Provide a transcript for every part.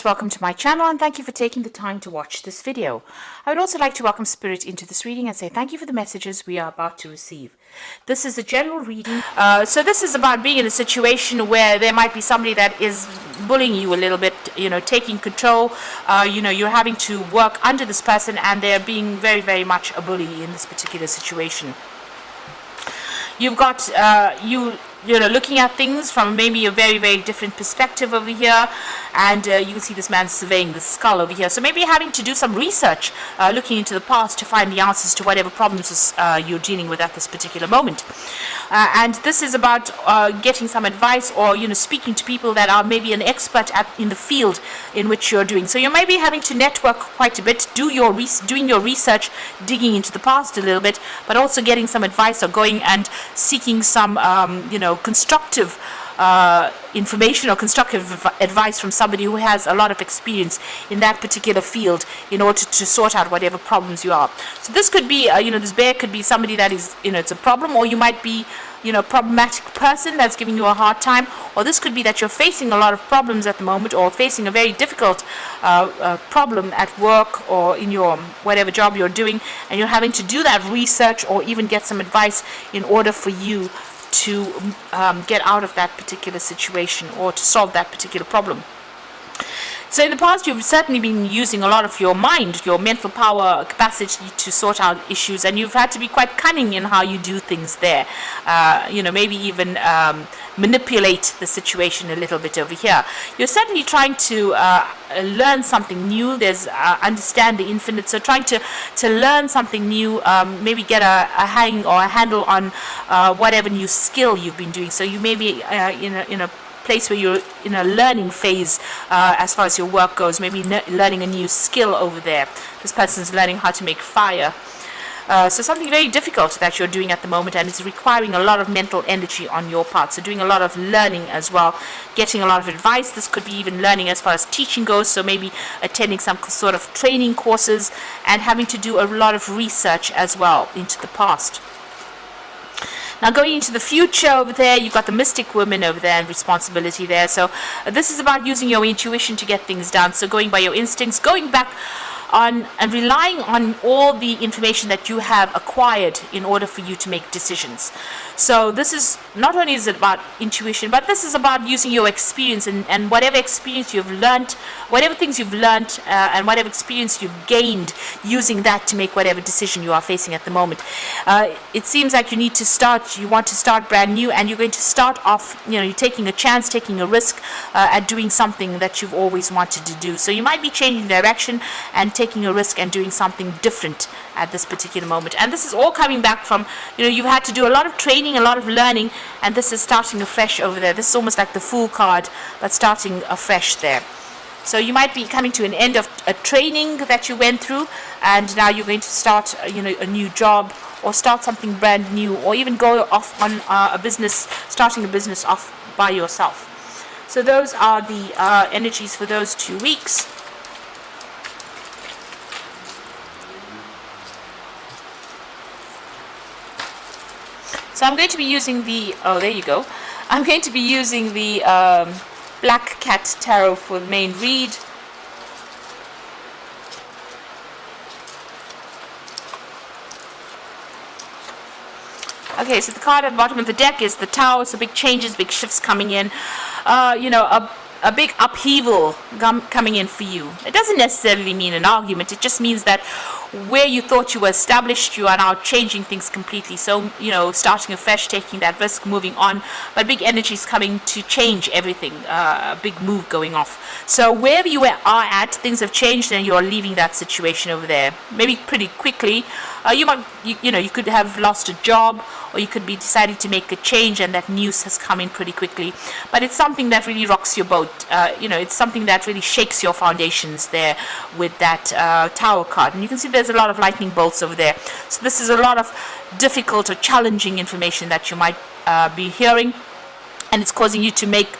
Welcome to my channel and thank you for taking the time to watch this video. I would also like to welcome Spirit into this reading and say thank you for the messages we are about to receive. This is a general reading. So this is about being in a situation where there might be somebody that is bullying you a little bit, taking control. You're having to work under this person and they're being very, very much a bully in this particular situation. You've got looking at things from maybe a very, very different perspective over here, and you can see this man surveying the skull over here. So maybe having to do some research, looking into the past to find the answers to whatever problems you're dealing with at this particular moment. And this is about getting some advice or speaking to people that are maybe an expert in the field in which you're doing. So you may be having to network quite a bit, doing your research, digging into the past a little bit, but also getting some advice or going and seeking some constructive information or constructive advice from somebody who has a lot of experience in that particular field in order to sort out whatever problems you are. So this could be, this bear could be somebody that is, it's a problem, or you might be, a problematic person that's giving you a hard time, or this could be that you're facing a lot of problems at the moment or facing a very difficult problem at work or in your whatever job you're doing, and you're having to do that research or even get some advice in order for you to get out of that particular situation or to solve that particular problem. So in the past, you've certainly been using a lot of your mind, your mental power, capacity to sort out issues, and you've had to be quite cunning in how you do things there. Maybe even manipulate the situation a little bit over here. You're certainly trying to learn something new. There's understand the infinite, so trying to learn something new, maybe get a hang or a handle on whatever new skill you've been doing. So you may be in a place where you're in a learning phase as far as your work goes, maybe learning a new skill over there. This person's learning how to make fire. So something very difficult that you're doing at the moment, and it's requiring a lot of mental energy on your part. So doing a lot of learning as well, getting a lot of advice. This could be even learning as far as teaching goes, so maybe attending some sort of training courses and having to do a lot of research as well into the past. Now going into the future over there, you've got the mystic woman over there and responsibility there. So this is about using your intuition to get things done. So going by your instincts, going back on and relying on all the information that you have acquired in order for you to make decisions. So this is not only is it about intuition, but this is about using your experience and whatever experience you've learned, whatever things you've learned and whatever experience you've gained, using that to make whatever decision you are facing at the moment. It seems like you want to start brand new, and you're going to start off, you're taking a chance, taking a risk at doing something that you've always wanted to do. So you might be changing direction and taking a risk and doing something different at this particular moment. And this is all coming back from, you've had to do a lot of training, a lot of learning, and this is starting afresh over there. This is almost like the Fool card, but starting afresh there. So you might be coming to an end of a training that you went through, and now you're going to start, a new job, or start something brand new, or even go off on starting a business off by yourself. So those are the energies for those 2 weeks. So I'm going to be using the, there you go. I'm going to be using the Black Cat Tarot for the main read. Okay, so the card at the bottom of the deck is the Tower, so big changes, big shifts coming in. A big upheaval coming in for you. It doesn't necessarily mean an argument. It just means that where you thought you were established, you are now changing things completely. So, starting afresh, taking that risk, moving on. But big energies coming to change everything. A big move going off. So wherever you are at, things have changed and you're leaving that situation over there. Maybe pretty quickly. You could have lost a job, or you could be deciding to make a change, and that news has come in pretty quickly. But it's something that really rocks your boat. It's something that really shakes your foundations there with that Tower card. And you can see there's a lot of lightning bolts over there. So this is a lot of difficult or challenging information that you might be hearing, and it's causing you to make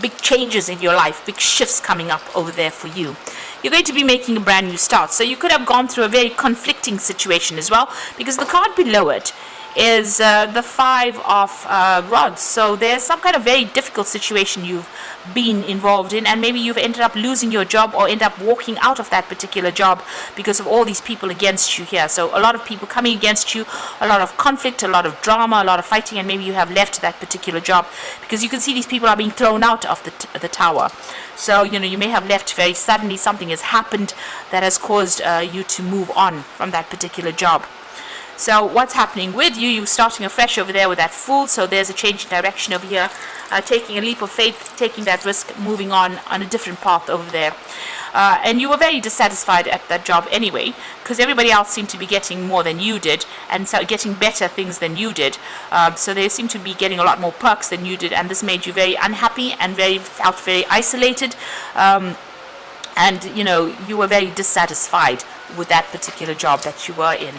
big changes in your life, big shifts coming up over there for you. You're going to be making a brand new start. So you could have gone through a very conflicting situation as well, because the card below it is the 5 of rods. So there's some kind of very difficult situation you've been involved in, and maybe you've ended up losing your job or end up walking out of that particular job because of all these people against you here. So a lot of people coming against you, a lot of conflict, a lot of drama, a lot of fighting, and maybe you have left that particular job because you can see these people are being thrown out of the tower. So you may have left very suddenly. Something has happened that has caused you to move on from that particular job. So what's happening with you? You're starting afresh over there with that Fool. So there's a change in direction over here, taking a leap of faith, taking that risk, moving on a different path over there. And you were very dissatisfied at that job anyway, because everybody else seemed to be getting more than you did, and so getting better things than you did. So they seemed to be getting a lot more perks than you did, and this made you very unhappy and felt very isolated. And you were very dissatisfied with that particular job that you were in.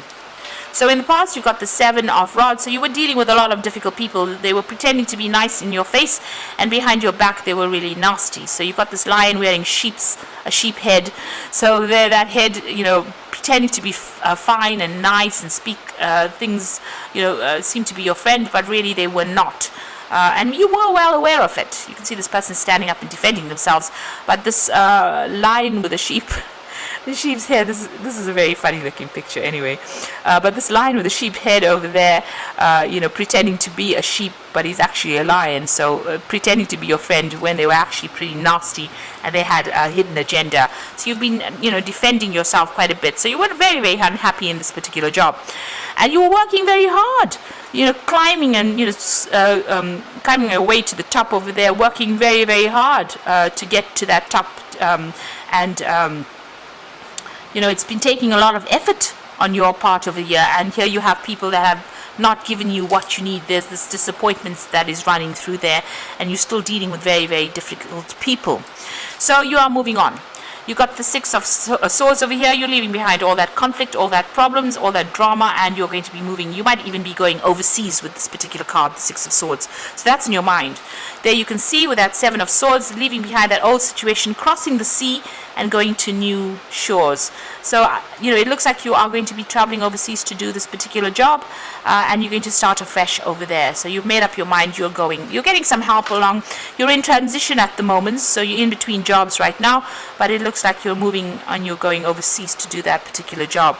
So in the past, you've got the 7 of rods. So you were dealing with a lot of difficult people. They were pretending to be nice in your face, and behind your back, they were really nasty. So you've got this lion wearing a sheep head. So there, that head, pretending to be fine and nice and speak things, seem to be your friend, but really they were not. And you were well aware of it. You can see this person standing up and defending themselves. But this lion with a the sheep's head, this is a very funny looking picture anyway. But this lion with a sheep head over there, pretending to be a sheep, but he's actually a lion. So pretending to be your friend when they were actually pretty nasty and they had a hidden agenda. So you've been, defending yourself quite a bit. So you were very, very unhappy in this particular job. And you were working very hard, climbing and, climbing your way to the top over there, working very, very hard to get to that top. It's been taking a lot of effort on your part over here, and here you have people that have not given you what you need. There's this disappointment that is running through there, and you're still dealing with very, very difficult people. So you are moving on. You got the 6 of swords over here. You're leaving behind all that conflict, all that problems, all that drama, and you're going to be moving. You might even be going overseas with this particular card, the 6 of swords. So that's in your mind. There you can see with that 7 of swords, leaving behind that old situation, crossing the sea and going to new shores. So, it looks like you are going to be traveling overseas to do this particular job, and you're going to start afresh over there. So you've made up your mind, you're going. You're getting some help along. You're in transition at the moment, so you're in between jobs right now, but it looks like you're moving and you're going overseas to do that particular job.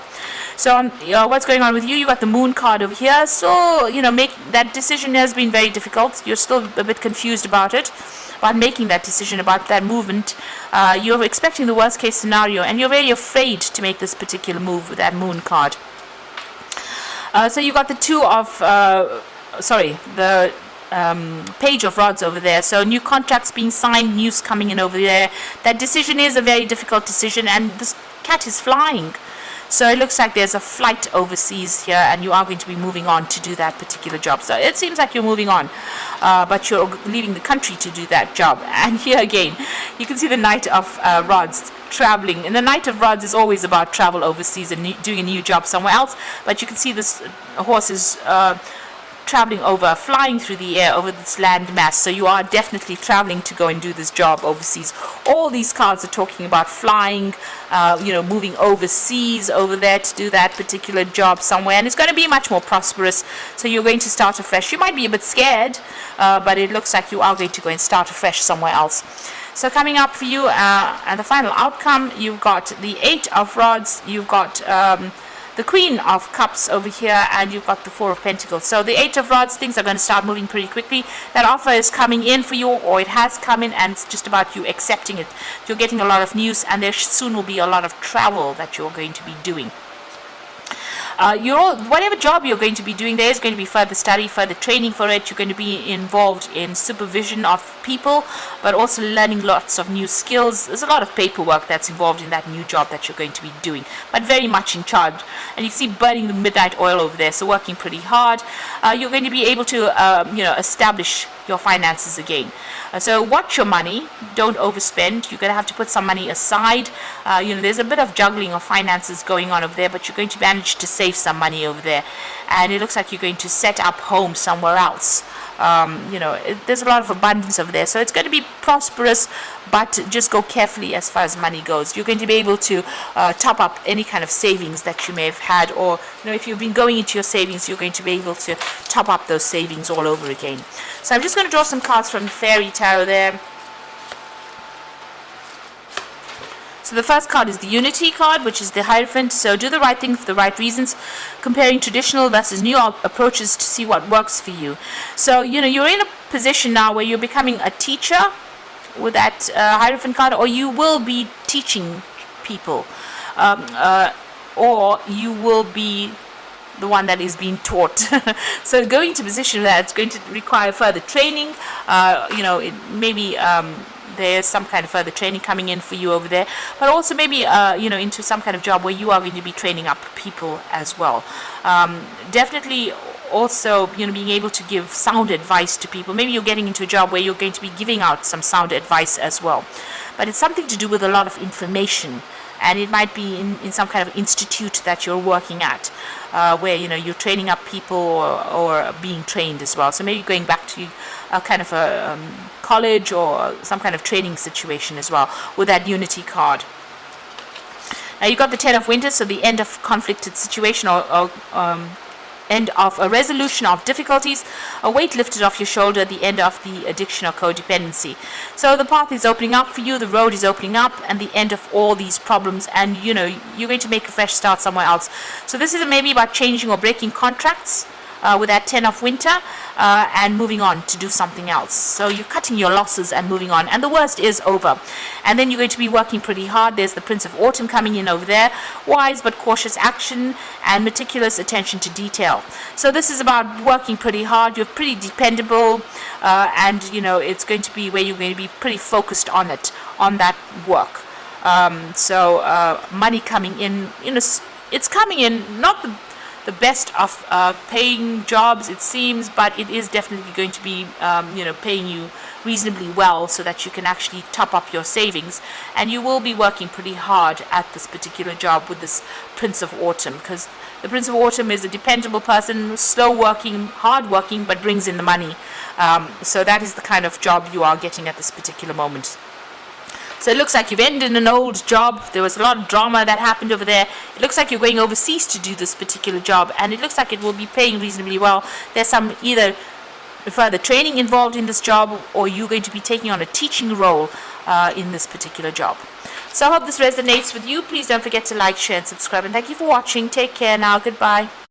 So what's going on with you? You got the Moon card over here. So, make that decision has been very difficult. You're still a bit confused about it. About making that decision about that movement. You're expecting the worst case scenario, and you're very afraid to make this particular move with that Moon card. So you got the 2 of the Page of Rods over there. So new contracts being signed, news coming in over there. That decision is a very difficult decision, and this cat is flying. So it looks like there's a flight overseas here, and you are going to be moving on to do that particular job. So it seems like you're moving on, but you're leaving the country to do that job. And here again, you can see the Knight of Rods traveling. And the Knight of Rods is always about travel overseas and doing a new job somewhere else. But you can see this horse is traveling over, flying through the air over this land mass. So you are definitely traveling to go and do this job overseas. All these cards are talking about flying, moving overseas over there to do that particular job somewhere, and it's going to be much more prosperous. So you're going to start afresh. You might be a bit scared, but it looks like you are going to go and start afresh somewhere else. So coming up for you, and the final outcome, you've got the 8 of Rods, you've got the Queen of Cups over here, and you've got the 4 of Pentacles. So the 8 of Rods, things are going to start moving pretty quickly. That offer is coming in for you, or it has come in, and it's just about you accepting it. You're getting a lot of news, and there soon will be a lot of travel that you're going to be doing. Whatever job you're going to be doing, there is going to be further study, further training for it. You're going to be involved in supervision of people, but also learning lots of new skills. There's a lot of paperwork that's involved in that new job that you're going to be doing, but very much in charge. And you see burning the midnight oil over there, so working pretty hard. You're going to be able to establish your finances again. So watch your money, don't overspend. You're going to have to put some money aside. There's a bit of juggling of finances going on over there, but you're going to manage to save some money over there. And it looks like you're going to set up home somewhere else. there's a lot of abundance over there. So it's going to be prosperous, but just go carefully as far as money goes. You're going to be able to top up any kind of savings that you may have had, or if you've been going into your savings, you're going to be able to top up those savings all over again. So I'm just going to draw some cards from the Fairy Tarot there. So the first card is the Unity card, which is the Hierophant. So do the right thing for the right reasons, comparing traditional versus new approaches to see what works for you. So, you're in a position now where you're becoming a teacher with that Hierophant card, or you will be teaching people, or you will be the one that is being taught. So going to a position where it's going to require further training, maybe there's some kind of further training coming in for you over there, but also maybe into some kind of job where you are going to be training up people as well. Definitely also being able to give sound advice to people. Maybe you're getting into a job where you're going to be giving out some sound advice as well, but it's something to do with a lot of information, and it might be in some kind of institute that you're working at, where you're training up people or being trained as well. So maybe going back to a kind of a college or some kind of training situation as well with that Unity card. Now you got the Ten of Winter, so the end of conflicted situation, or end of a resolution of difficulties, a weight lifted off your shoulder, the end of the addiction or codependency. So the path is opening up for you, the road is opening up, and the end of all these problems, and you're going to make a fresh start somewhere else. So this is maybe about changing or breaking contracts with that Ten of Winter, and moving on to do something else. So you're cutting your losses and moving on, and the worst is over. And then you're going to be working pretty hard. There's the Prince of Autumn coming in over there. Wise but cautious action and meticulous attention to detail. So this is about working pretty hard. You're pretty dependable, and it's going to be where you're going to be pretty focused on that work. So money coming in, it's coming in, not the best of paying jobs, it seems, but it is definitely going to be paying you reasonably well, so that you can actually top up your savings, and you will be working pretty hard at this particular job with this Prince of Autumn, because the Prince of Autumn is a dependable person, slow working, hard working, but brings in the money. So that is the kind of job you are getting at this particular moment. So it looks like you've ended an old job. There was a lot of drama that happened over there. It looks like you're going overseas to do this particular job, and it looks like it will be paying reasonably well. There's some either further training involved in this job, or you're going to be taking on a teaching role in this particular job. So I hope this resonates with you. Please don't forget to like, share, and subscribe. And thank you for watching. Take care now. Goodbye.